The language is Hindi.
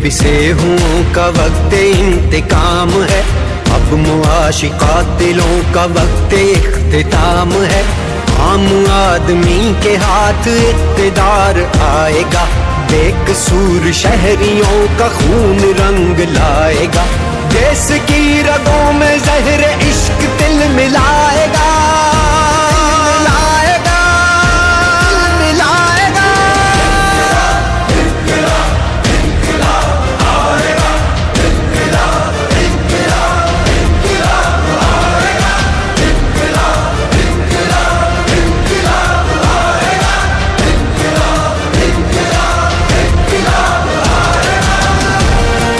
पिसे हुओं का वक्त इंतकाम है, अब मुआशी कातिलों का वक्त इख्तिताम है। आम आदमी के हाथ इक़्तिदार आएगा, बेकसूर शहरियों का खून रंग लाएगा। देश की रगों में ज़हर इश्क तिल मिलाएगा,